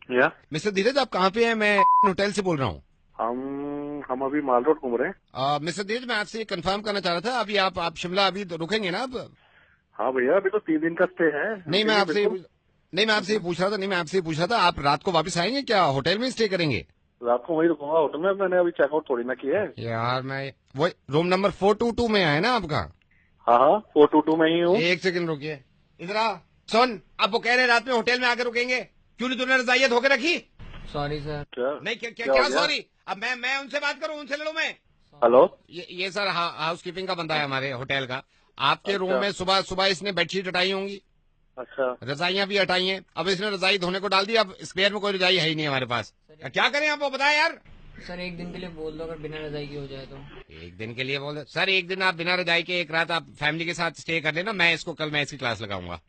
या मिस्टर धीरज, आप कहाँ पे हैं? मैं होटल से बोल रहा हूँ। हम अभी माल रोड घूम रहे हैं। मिस्टर धीरज, मैं आपसे कंफर्म करना चाह रहा था, अभी आप शिमला अभी तो रुकेंगे ना? अब हाँ भैया, अभी तो 3 दिन का स्टे है, नहीं, मैं रुकेंगे आपसे बिल्कुल। नहीं, मैं आपसे ये पूछ रहा था नहीं मैं आपसे ये पूछ रहा था, आप रात को वापस आएंगे क्या? होटल में स्टे करेंगे? रात को वहीं रुकूंगा होटल में, मैंने अभी चेकआउट थोड़ी ना किया है। यार, मैं वो रूम नंबर 422 में है ना आपका? हाँ हाँ, 422 में ही हूँ। एक सेकंड रुकिए, इधर आ। सुन, अब वो कह रहे हैं रात में होटल में आकर रुकेंगे, क्यों नहीं तूने रजाइयाँ धोके रखी? Sorry sir. क्या नहीं, क्या क्या, क्या क्या हो गया? सॉरी? अब मैं उनसे बात करूं, उनसे लड़ूं मैं? हेलो। ये सर हाउस कीपिंग का बंदा है हमारे होटल का। आपके रूम अच्छा में सुबह सुबह इसने बेडशीट हटाई होंगी, अच्छा। रजाइयां भी हटाई हैं। अब इसने रजाई धोने को डाल दी, अब स्पेयर में कोई रजाई है ही नहीं हमारे पास। क्या करें आप, वो बताएं यार। सर एक दिन के लिए बोल दो, अगर बिना रजाई की हो जाए तो। एक दिन के लिए बोल दो सर, एक दिन आप बिना रजाई के एक रात आप फैमिली के साथ स्टे कर लेना। मैं कल मैं इसकी क्लास लगाऊंगा।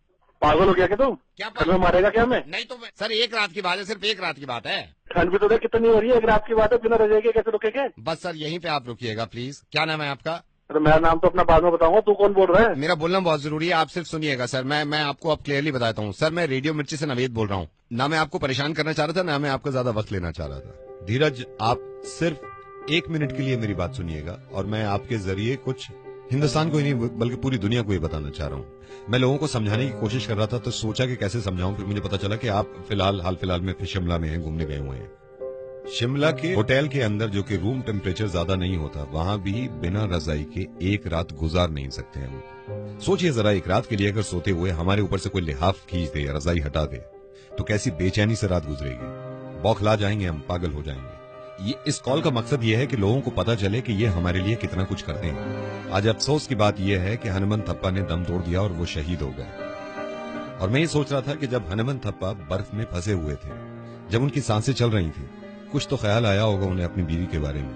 पागल हो गया क्या तुम? क्या ठंड में मारेगा क्या मैं? नहीं तो सर, एक रात की बात है, सिर्फ एक रात की बात है। ठंड भी तो देख कितनी हो रही है, एक रात की बात है, बिना रजाई के कैसे रुकेंगे? बस सर, यहीं पे आप रुकिएगा प्लीज। क्या नाम है आपका? अरे मेरा नाम तो अपना बाद में बताऊंगा, तू कौन बोल रहा है? मेरा बोलना बहुत जरूरी है, आप सिर्फ सुनिएगा सर। मैं आपको अब क्लियरली बताता हूँ सर, मैं रेडियो मिर्ची से नवेद बोल रहा हूँ। ना मैं आपको परेशान करना चाह रहा था, ना मैं आपका ज्यादा वक्त लेना चाह रहा था। धीरज, आप सिर्फ 1 मिनट के लिए मेरी बात सुनिएगा, और मैं आपके जरिए कुछ हिंदुस्तान को ही नहीं बल्कि पूरी दुनिया को ये बताना चाह रहा हूँ। मैं लोगों को समझाने की कोशिश कर रहा था, तो सोचा कि कैसे समझाऊं, फिर मुझे पता चला कि आप हाल फिलहाल में शिमला में हैं, घूमने गए हुए हैं। शिमला के होटल के अंदर, जो कि रूम टेम्परेचर ज्यादा नहीं होता, वहां भी बिना रजाई के एक रात गुजार नहीं सकते हम। सोचिए जरा, एक रात के लिए अगर सोते हुए हमारे ऊपर से कोई लिहाफ खींच दे या रजाई हटा दे, तो कैसी बेचैनी से रात गुजरेगी। बौखला जाएंगे हम, पागल हो जाएंगे। इस कॉल का मकसद ये है कि लोगों को पता चले कि ये हमारे लिए कितना कुछ करते हैं। आज अफसोस की बात यह है कि हनुमंत थप्पा ने दम तोड़ दिया और वो शहीद हो गए। और मैं ये सोच रहा था कि जब हनुमंत थप्पा बर्फ में फंसे हुए थे, जब उनकी सांसें चल रही थी, कुछ तो ख्याल आया होगा उन्हें अपनी बीवी के बारे में,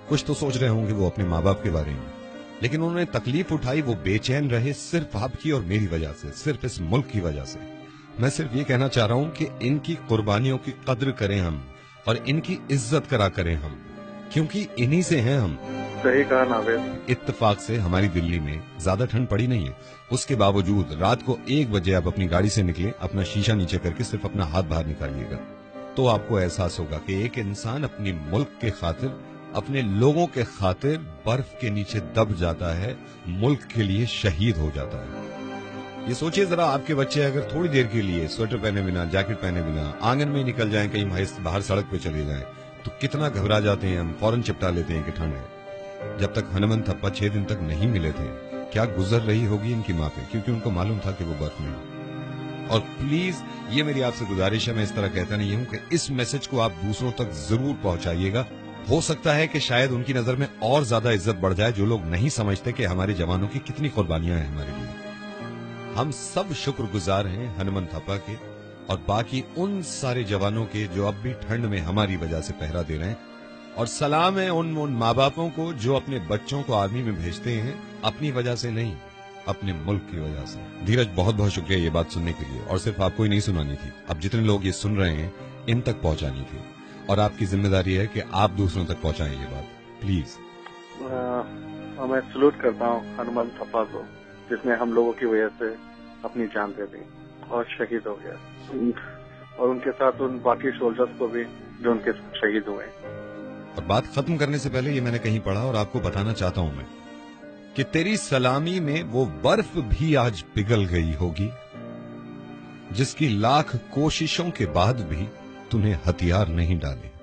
कुछ तो सोच रहे होंगे वो अपने माँ बाप के बारे में। लेकिन उन्होंने तकलीफ उठाई, वो बेचैन रहे सिर्फ आपकी और मेरी वजह से, सिर्फ इस मुल्क की वजह से। मैं सिर्फ ये कहना चाह रहा हूं कि इनकी कुर्बानियों की कद्र करें हम, और इनकी इज्जत करा करें हम, क्योंकि इन्हीं से हैं हम। सही कहा नावेद। इत्तेफाक से हमारी दिल्ली में ज्यादा ठंड पड़ी नहीं है, उसके बावजूद रात को 1 बजे आप अपनी गाड़ी से निकले, अपना शीशा नीचे करके सिर्फ अपना हाथ बाहर निकालिएगा, तो आपको एहसास होगा कि एक इंसान अपनी मुल्क के खातिर, अपने लोगों के खातिर बर्फ के नीचे दब जाता है, मुल्क के लिए शहीद हो जाता है। ये सोचिए जरा, आपके बच्चे अगर थोड़ी देर के लिए स्वेटर पहने बिना, जैकेट पहने बिना आंगन में निकल जाएं, कहीं बाहर सड़क पे चले जाएं, तो कितना घबरा जाते हैं हम, फौरन चिपटा लेते हैं कि ठंड है। जब तक हनुमंत थप्पा 6 दिन तक नहीं मिले थे, क्या गुजर रही होगी इनकी माँ पे, क्योंकि उनको मालूम था कि वो बर्फ में। और प्लीज, ये मेरी आपसे गुजारिश है, मैं इस तरह कहता नहीं हूं, कि इस मैसेज को आप दूसरों तक जरूर पहुंचाइएगा। हो सकता है कि शायद उनकी नजर में और ज्यादा इज्जत बढ़ जाए, जो लोग नहीं समझते कि हमारे जवानों की कितनी कुर्बानियां हैं हमारे लिए। हम सब शुक्रगुजार हैं हनुमंत थप्पा के और बाकी उन सारे जवानों के जो अब भी ठंड में हमारी वजह से पहरा दे रहे हैं। और सलाम है उन माँ बापों को जो अपने बच्चों को आर्मी में भेजते हैं, अपनी वजह से नहीं, अपने मुल्क की वजह से। धीरज, बहुत बहुत शुक्रिया ये बात सुनने के लिए, और सिर्फ आपको ही नहीं सुनानी थी, अब जितने लोग ये सुन रहे हैं इन तक पहुंचानी थी, और आपकी जिम्मेदारी है कि आप दूसरों तक पहुंचाएं ये बात, प्लीज। मैं सलूट करता हूँ हनुमंत थप्पा को, जिसने हम लोगों की वजह से अपनी जान दे दी और शहीद हो गया, और उनके साथ उन बाकी सोल्जर्स को भी जो उनके शहीद हुए। और बात खत्म करने से पहले ये मैंने कहीं पढ़ा और आपको बताना चाहता हूं मैं, कि तेरी सलामी में वो बर्फ भी आज पिघल गई होगी, जिसकी लाख कोशिशों के बाद भी तूने हथियार नहीं डाले।